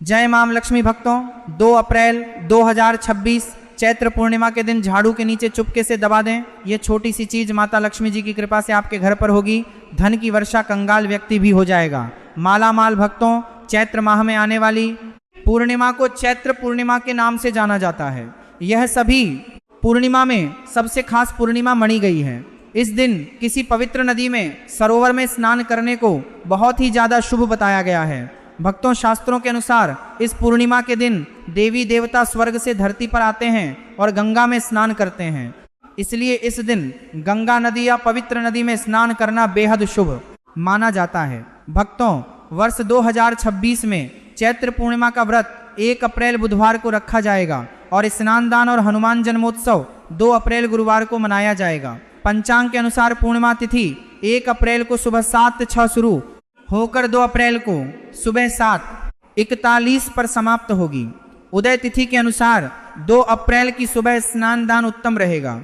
जय मां लक्ष्मी भक्तों, 2 अप्रैल 2026 चैत्र पूर्णिमा के दिन झाड़ू के नीचे चुपके से दबा दें। ये छोटी सी चीज माता लक्ष्मी जी की कृपा से आपके घर पर होगी। धन की वर्षा, कंगाल व्यक्ति भी हो जाएगा। माला माल भक्तों, चैत्र माह में आने वाली पूर्णिमा को चैत्र पूर्णिमा के नाम से जाना जाता है। यह सभी पूर्णिमा में सबसे खास पूर्णिमा मानी गई है। इस दिन किसी पवित्र नदी में, सरोवर में स्नान करने को बहुत ही ज्यादा शुभ बताया गया है। भक्तों, शास्त्रों के अनुसार इस पूर्णिमा के दिन देवी देवता स्वर्ग से धरती पर आते हैं और गंगा में स्नान करते हैं। इसलिए इस दिन गंगा नदी या पवित्र नदी में स्नान करना बेहद शुभ माना जाता है। भक्तों, वर्ष 2026 में चैत्र पूर्णिमा का व्रत 1 अप्रैल बुधवार को रखा जाएगा और स्नान दान और हनुमान जन्मोत्सव 2 अप्रैल गुरुवार को मनाया जाएगा। पंचांग के अनुसार पूर्णिमा तिथि 1 अप्रैल को सुबह 7:06 शुरू होकर 2 अप्रैल को सुबह 7:41 पर समाप्त होगी। उदय तिथि के अनुसार 2 अप्रैल की सुबह स्नान दान उत्तम रहेगा।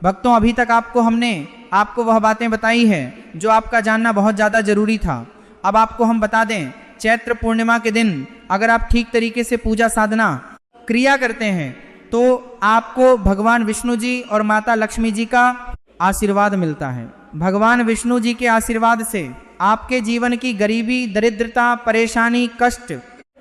भक्तों, अभी तक हमने आपको वह बातें बताई है जो आपका जानना बहुत ज़्यादा जरूरी था। अब आपको हम बता दें, चैत्र पूर्णिमा के दिन अगर आप ठीक तरीके से पूजा साधना क्रिया करते हैं तो आपको भगवान विष्णु जी और माता लक्ष्मी जी का आशीर्वाद मिलता है। भगवान विष्णु जी के आशीर्वाद से आपके जीवन की गरीबी, दरिद्रता, परेशानी, कष्ट,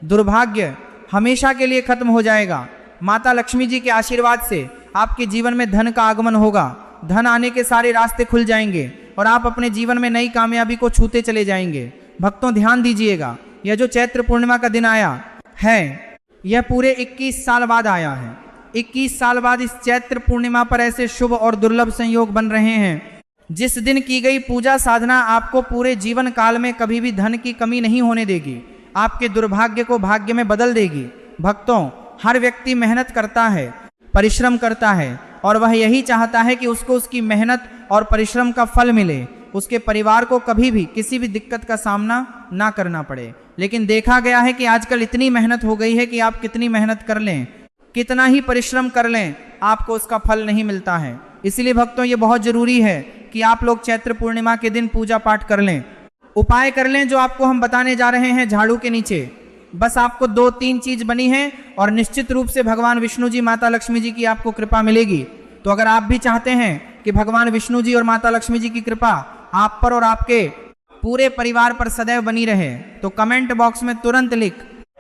दुर्भाग्य हमेशा के लिए खत्म हो जाएगा। माता लक्ष्मी जी के आशीर्वाद से आपके जीवन में धन का आगमन होगा। धन आने के सारे रास्ते खुल जाएंगे और आप अपने जीवन में नई कामयाबी को छूते चले जाएंगे। भक्तों, ध्यान दीजिएगा, यह जो चैत्र पूर्णिमा का दिन आया है, यह पूरे 21 साल बाद आया है। 21 साल बाद इस चैत्र पूर्णिमा पर ऐसे शुभ और दुर्लभ संयोग बन रहे हैं जिस दिन की गई पूजा साधना आपको पूरे जीवन काल में कभी भी धन की कमी नहीं होने देगी। आपके दुर्भाग्य को भाग्य में बदल देगी। भक्तों, हर व्यक्ति मेहनत करता है, परिश्रम करता है और वह यही चाहता है कि उसको उसकी मेहनत और परिश्रम का फल मिले, उसके परिवार को कभी भी किसी भी दिक्कत का सामना ना करना पड़े। लेकिन देखा गया है कि आजकल इतनी मेहनत हो गई है कि आप कितनी मेहनत कर लें, कितना ही परिश्रम कर लें, आपको उसका फल नहीं मिलता है। इसलिए भक्तों, ये बहुत जरूरी है कि आप लोग चैत्र पूर्णिमा के दिन पूजा पाठ कर लें, उपाय कर लें जो आपको हम बताने जा रहे हैं झाड़ू के नीचे। बस आपको 2-3 चीज बनी है और निश्चित रूप से भगवान विष्णु जी, माता लक्ष्मी जी की आपको कृपा मिलेगी। तो अगर आप भी चाहते हैं कि भगवान विष्णु जी और माता लक्ष्मी जी की कृपा आप पर और आपके पूरे परिवार पर सदैव बनी रहे, तो कमेंट बॉक्स में तुरंत लिख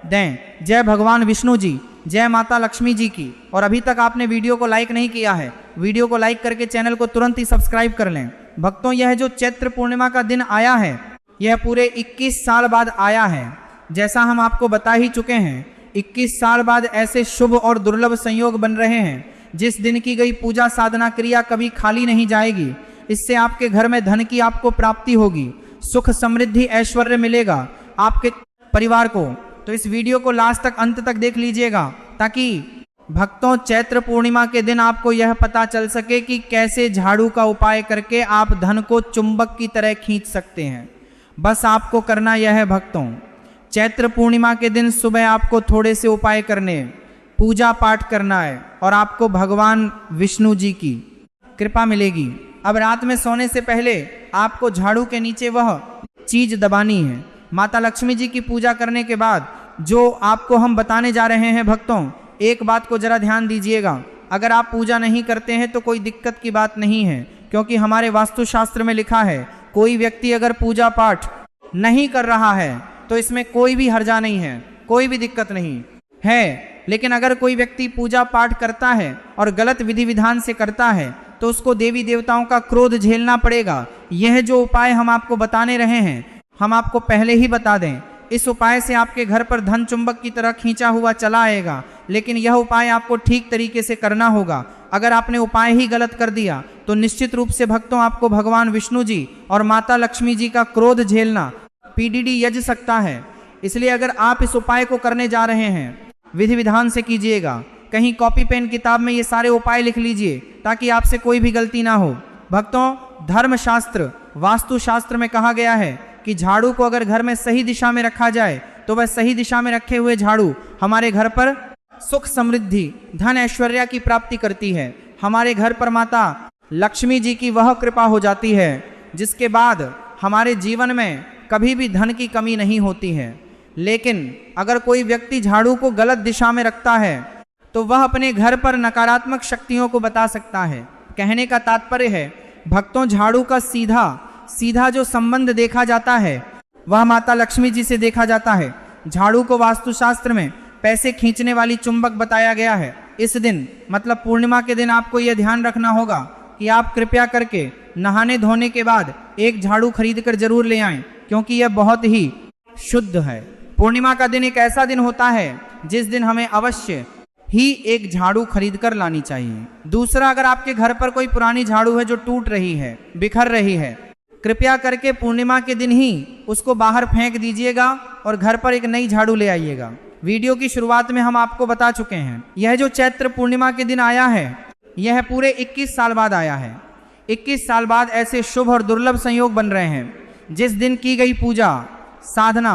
दें, जय भगवान विष्णु जी, जय माता लक्ष्मी जी की। और अभी तक आपने वीडियो को लाइक नहीं किया है, वीडियो को लाइक करके चैनल को तुरंत ही सब्सक्राइब कर लें। भक्तों, यह जो चैत्र पूर्णिमा का दिन आया है, यह पूरे 21 साल बाद आया है। जैसा हम आपको बता ही चुके हैं, 21 साल बाद ऐसे शुभ और दुर्लभ संयोग बन रहे हैं जिस दिन की गई पूजा साधना क्रिया कभी खाली नहीं जाएगी। इससे आपके घर में धन की आपको प्राप्ति होगी, सुख, समृद्धि, ऐश्वर्य मिलेगा आपके परिवार को। तो इस वीडियो को लास्ट तक, अंत तक देख लीजिएगा ताकि भक्तों, चैत्र पूर्णिमा के दिन आपको यह पता चल सके कि कैसे झाड़ू का उपाय करके आप धन को चुंबक की तरह खींच सकते हैं। बस आपको करना यह है भक्तों, चैत्र पूर्णिमा के दिन सुबह आपको थोड़े से उपाय करने, पूजा पाठ करना है और आपको भगवान विष्णु जी की कृपा मिलेगी। अब रात में सोने से पहले आपको झाड़ू के नीचे वह चीज दबानी है। माता लक्ष्मी जी की पूजा करने के बाद जो आपको हम बताने जा रहे हैं भक्तों, एक बात को जरा ध्यान दीजिएगा। अगर आप पूजा नहीं करते हैं तो कोई दिक्कत की बात नहीं है, क्योंकि हमारे वास्तुशास्त्र में लिखा है कोई व्यक्ति अगर पूजा पाठ नहीं कर रहा है तो इसमें कोई भी हर्जा नहीं है, कोई भी दिक्कत नहीं है। लेकिन अगर कोई व्यक्ति पूजा पाठ करता है और गलत विधि विधान से करता है तो उसको देवी देवताओं का क्रोध झेलना पड़ेगा। यह जो उपाय हम आपको बताने रहे हैं, हम आपको पहले ही बता दें, इस उपाय से आपके घर पर धन चुंबक की तरह खींचा हुआ चला आएगा। लेकिन यह उपाय आपको ठीक तरीके से करना होगा। अगर आपने उपाय ही गलत कर दिया तो निश्चित रूप से भक्तों, आपको भगवान विष्णु जी और माता लक्ष्मी जी का क्रोध झेलना पीडीडी यज सकता है। इसलिए अगर आप इस उपाय को करने जा रहे हैं, विधि विधान से कीजिएगा। कहीं कॉपी पेन किताब में ये सारे उपाय लिख लीजिए ताकि आपसे कोई भी गलती ना हो। भक्तों, धर्मशास्त्र, वास्तुशास्त्र में कहा गया है कि झाड़ू को अगर घर में सही दिशा में रखा जाए तो वह सही दिशा में रखे हुए झाड़ू हमारे घर पर सुख, समृद्धि, धन, ऐश्वर्य की प्राप्ति करती है। हमारे घर पर माता लक्ष्मी जी की वह कृपा हो जाती है जिसके बाद हमारे जीवन में कभी भी धन की कमी नहीं होती है। लेकिन अगर कोई व्यक्ति झाड़ू को गलत दिशा में रखता है तो वह अपने घर पर नकारात्मक शक्तियों को बता सकता है। कहने का तात्पर्य है भक्तों, झाड़ू का सीधा जो संबंध देखा जाता है वह माता लक्ष्मी जी से देखा जाता है। झाड़ू को वास्तुशास्त्र में पैसे खींचने वाली चुंबक बताया गया है। इस दिन मतलब पूर्णिमा के दिन आपको यह ध्यान रखना होगा कि आप कृपया करके नहाने धोने के बाद एक झाड़ू खरीद कर जरूर ले आएं, क्योंकि यह बहुत ही शुद्ध है। पूर्णिमा का दिन एक ऐसा दिन होता है जिस दिन हमें अवश्य ही एक झाड़ू खरीद कर लानी चाहिए। दूसरा, अगर आपके घर पर कोई पुरानी झाड़ू है जो टूट रही है, बिखर रही है, कृपया करके पूर्णिमा के दिन ही उसको बाहर फेंक दीजिएगा और घर पर एक नई झाड़ू ले आइएगा। वीडियो की शुरुआत में हम आपको बता चुके हैं, यह जो चैत्र पूर्णिमा के दिन आया है यह पूरे 21 साल बाद आया है। 21 साल बाद ऐसे शुभ और दुर्लभ संयोग बन रहे हैं जिस दिन की गई पूजा, साधना,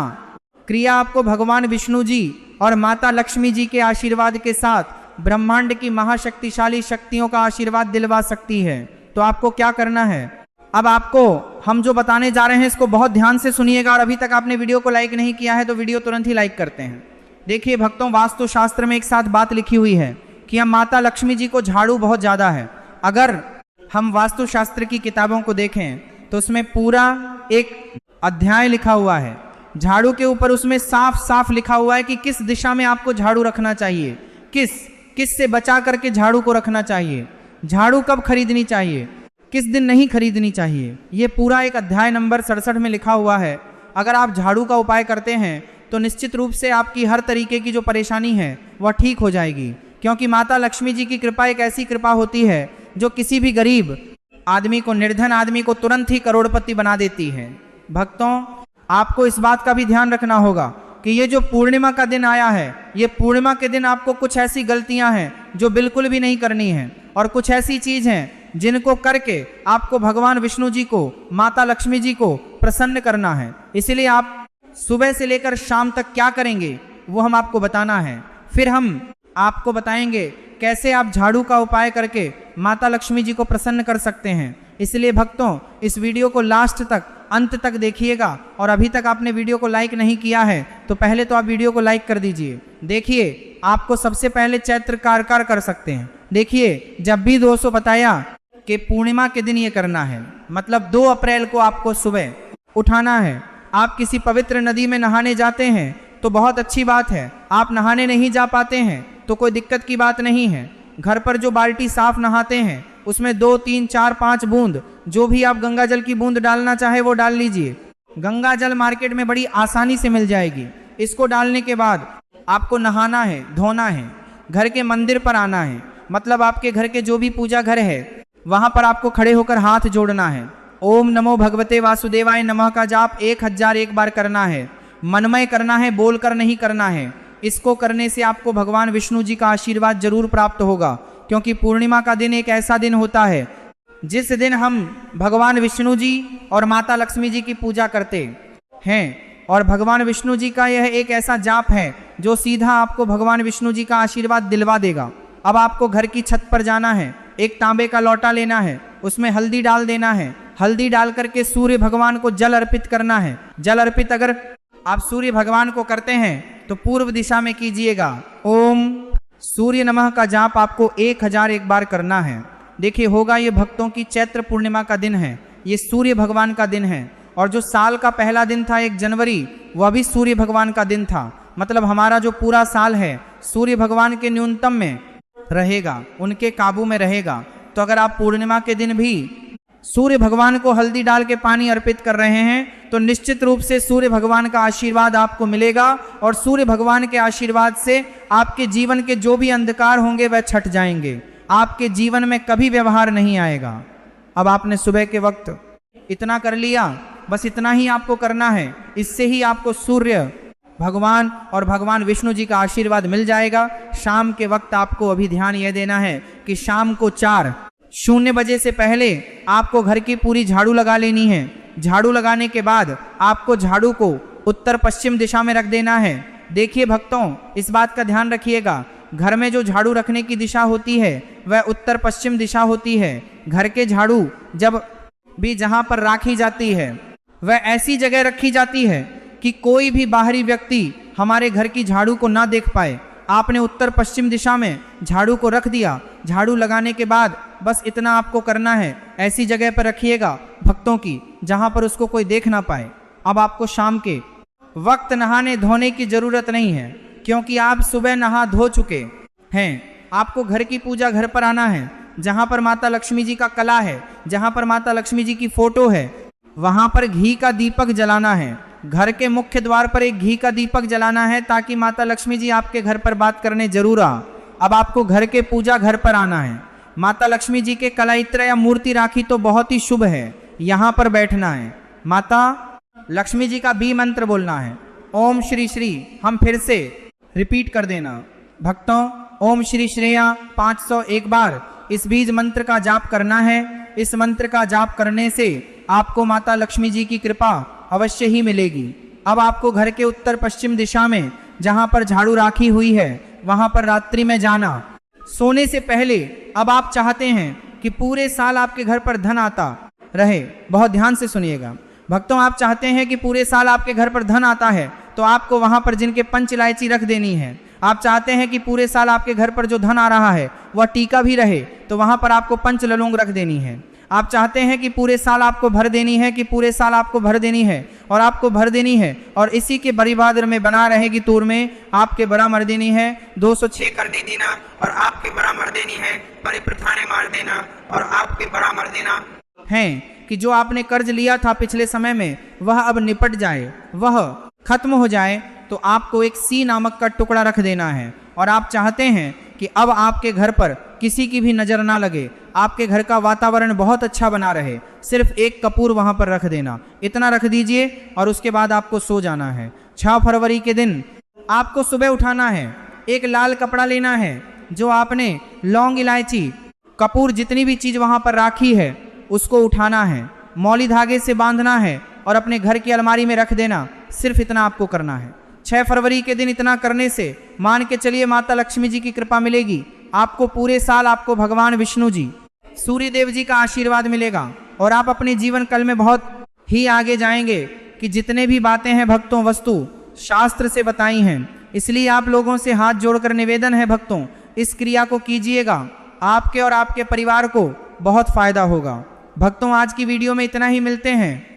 क्रिया आपको भगवान विष्णु जी और माता लक्ष्मी जी के आशीर्वाद के साथ ब्रह्मांड की महाशक्तिशाली शक्तियों का आशीर्वाद दिलवा सकती है। तो आपको क्या करना है, अब आपको हम जो बताने जा रहे हैं इसको बहुत ध्यान से सुनिएगा, और अभी तक आपने वीडियो को लाइक नहीं किया है तो वीडियो तुरंत ही लाइक करते हैं। देखिए भक्तों, वास्तुशास्त्र में एक साथ बात लिखी हुई है कि हम माता लक्ष्मी जी को झाड़ू बहुत ज़्यादा है। अगर हम वास्तुशास्त्र की किताबों को देखें तो उसमें पूरा एक अध्याय लिखा हुआ है झाड़ू के ऊपर। उसमें साफ साफ लिखा हुआ है कि किस दिशा में आपको झाड़ू रखना चाहिए, किस से बचा करके झाड़ू को रखना चाहिए, झाड़ू कब खरीदनी चाहिए, किस दिन नहीं खरीदनी चाहिए। ये पूरा एक अध्याय नंबर 67 में लिखा हुआ है। अगर आप झाड़ू का उपाय करते हैं तो निश्चित रूप से आपकी हर तरीके की जो परेशानी है वह ठीक हो जाएगी, क्योंकि माता लक्ष्मी जी की कृपा एक ऐसी कृपा होती है जो किसी भी गरीब आदमी को, निर्धन आदमी को तुरंत ही करोड़पति बना देती है। भक्तों, आपको इस बात का भी ध्यान रखना होगा कि ये जो पूर्णिमा का दिन आया है, ये पूर्णिमा के दिन आपको कुछ ऐसी गलतियां हैं जो बिल्कुल भी नहीं करनी है, और कुछ ऐसी चीज हैं जिनको करके आपको भगवान विष्णु जी को, माता लक्ष्मी जी को प्रसन्न करना है। इसलिए आप सुबह से लेकर शाम तक क्या करेंगे वो हम आपको बताना है। फिर हम आपको बताएंगे कैसे आप झाड़ू का उपाय करके माता लक्ष्मी जी को प्रसन्न कर सकते हैं। इसलिए भक्तों, इस वीडियो को लास्ट तक, अंत तक देखिएगा, और अभी तक आपने वीडियो को लाइक नहीं किया है तो पहले तो आप वीडियो को लाइक कर दीजिए। देखिए, आपको सबसे पहले चैत्र कारकार कर सकते हैं। देखिए, जब भी दोस्तों बताया कि पूर्णिमा के दिन ये करना है, मतलब 2 अप्रैल को आपको सुबह उठाना है। आप किसी पवित्र नदी में नहाने जाते हैं तो बहुत अच्छी बात है। आप नहाने नहीं जा पाते हैं तो कोई दिक्कत की बात नहीं है। घर पर जो बाल्टी साफ नहाते हैं उसमें 2, 3, 4, 5 बूंद, जो भी आप गंगा जल की बूंद डालना चाहे वो डाल लीजिए। गंगा जल मार्केट में बड़ी आसानी से मिल जाएगी। इसको डालने के बाद आपको नहाना है, धोना है, घर के मंदिर पर आना है, मतलब आपके घर के जो भी पूजा घर है वहां पर आपको खड़े होकर हाथ जोड़ना है। ओम नमो भगवते वासुदेवाय नमः का जाप 1001 बार करना है। मनमय करना है, बोलकर नहीं करना है। इसको करने से आपको भगवान विष्णु जी का आशीर्वाद जरूर प्राप्त होगा, क्योंकि पूर्णिमा का दिन एक ऐसा दिन होता है जिस दिन हम भगवान विष्णु जी और माता लक्ष्मी जी की पूजा करते हैं। और भगवान विष्णु जी का यह एक ऐसा जाप है जो सीधा आपको भगवान विष्णु जी का आशीर्वाद दिलवा देगा। अब आपको घर की छत पर जाना है, एक तांबे का लोटा लेना है, उसमें हल्दी डाल देना है। हल्दी डाल करके सूर्य भगवान को जल अर्पित करना है। जल अर्पित अगर आप सूर्य भगवान को करते हैं तो पूर्व दिशा में कीजिएगा। ओम सूर्य नमः का जाप आपको 1001 बार करना है। देखिए, होगा ये भक्तों की चैत्र पूर्णिमा का दिन है, ये सूर्य भगवान का दिन है। और जो साल का पहला दिन था 1 जनवरी, वह भी सूर्य भगवान का दिन था। मतलब हमारा जो पूरा साल है सूर्य भगवान के न्यूनतम में रहेगा, उनके काबू में रहेगा। तो अगर आप पूर्णिमा के दिन भी सूर्य भगवान को हल्दी डाल के पानी अर्पित कर रहे हैं तो निश्चित रूप से सूर्य भगवान का आशीर्वाद आपको मिलेगा, और सूर्य भगवान के आशीर्वाद से आपके जीवन के जो भी अंधकार होंगे वह छट जाएंगे। आपके जीवन में कभी व्यवहार नहीं आएगा। अब आपने सुबह के वक्त इतना कर लिया, बस इतना ही आपको करना है। इससे ही आपको सूर्य भगवान और भगवान विष्णु जी का आशीर्वाद मिल जाएगा। शाम के वक्त आपको अभी ध्यान यह देना है कि शाम को 4:00 बजे से पहले आपको घर की पूरी झाड़ू लगा लेनी है। झाड़ू लगाने के बाद आपको झाड़ू को उत्तर पश्चिम दिशा में रख देना है। देखिए भक्तों, इस बात का ध्यान रखिएगा, घर में जो झाड़ू रखने की दिशा होती है वह उत्तर पश्चिम दिशा होती है। घर के झाड़ू जब भी जहाँ पर राखी जाती है वह ऐसी जगह रखी जाती है कि कोई भी बाहरी व्यक्ति हमारे घर की झाड़ू को ना देख पाए। आपने उत्तर पश्चिम दिशा में झाड़ू को रख दिया। झाड़ू लगाने के बाद बस इतना आपको करना है, ऐसी जगह पर रखिएगा भक्तों की जहां पर उसको कोई देख ना पाए। अब आपको शाम के वक्त नहाने धोने की जरूरत नहीं है, क्योंकि आप सुबह नहा धो चुके हैं। आपको घर की पूजा घर पर आना है, जहां पर माता लक्ष्मी जी का कला है, जहां पर माता लक्ष्मी जी की फोटो है, वहां पर घी का दीपक जलाना है। घर के मुख्य द्वार पर एक घी का दीपक जलाना है, ताकि माता लक्ष्मी जी आपके घर पर बात करने जरूर आ। अब आपको घर के पूजा घर पर आना है। माता लक्ष्मी जी के कलाइत्र या मूर्ति राखी तो बहुत ही शुभ है, यहाँ पर बैठना है। माता लक्ष्मी जी का बी मंत्र बोलना है, ओम श्री श्री। हम फिर से रिपीट कर देना भक्तों, ओम श्री श्रेया 501 बार इस बीज मंत्र का जाप करना है। इस मंत्र का जाप करने से आपको माता लक्ष्मी जी की कृपा अवश्य ही मिलेगी। अब आपको घर के उत्तर पश्चिम दिशा में जहां पर झाड़ू राखी हुई है, वहां पर रात्रि में जाना। सोने से पहले अब आप चाहते हैं कि पूरे साल आपके घर पर धन आता रहे। बहुत ध्यान से सुनिएगा भक्तों, आप चाहते हैं कि पूरे साल आपके घर पर धन आता है, तो आपको वहां पर जिनके पंच इलायची रख देनी है। आप चाहते हैं कि पूरे साल आपके घर पर जो धन आ रहा है वह टीका भी रहे, तो वहां पर आपको पंच ललोंग रख देनी है। आप चाहते हैं कि पूरे साल आपको भर देनी है, कि पूरे साल आपको भर देनी है और आपको भर देनी है, और इसी के बरीबादर में बना रहेगी तूर में आपके बड़ा मर देनी है। 206 कर दे देना और आपके बड़ा मर देनी है। बड़े प्रथाने मार देना और आपके बड़ा मर देना है कि जो आपने कर्ज लिया था पिछले समय में वह अब निपट जाए, वह खत्म हो जाए। तो आपको एक सी नामक का टुकड़ा रख देना है। और आप चाहते हैं कि अब आपके घर पर किसी की भी नजर ना लगे, आपके घर का वातावरण बहुत अच्छा बना रहे। सिर्फ एक कपूर वहां पर रख देना, इतना रख दीजिए और उसके बाद आपको सो जाना है। 6 फरवरी के दिन आपको सुबह उठाना है, एक लाल कपड़ा लेना है, जो आपने लौंग इलायची कपूर जितनी भी चीज वहां पर राखी है उसको उठाना है, मौली धागे से बांधना है और अपने घर की अलमारी में रख देना। सिर्फ इतना आपको करना है। 6 फरवरी के दिन इतना करने से मान के चलिए माता लक्ष्मी जी की कृपा मिलेगी। आपको पूरे साल आपको भगवान विष्णु जी, सूर्य देव जी का आशीर्वाद मिलेगा और आप अपने जीवन काल में बहुत ही आगे जाएंगे। कि जितने भी बातें हैं भक्तों वस्तु शास्त्र से बताई हैं, इसलिए आप लोगों से हाथ जोड़कर निवेदन है भक्तों, इस क्रिया को कीजिएगा, आपके और आपके परिवार को बहुत फायदा होगा। भक्तों आज की वीडियो में इतना ही, मिलते हैं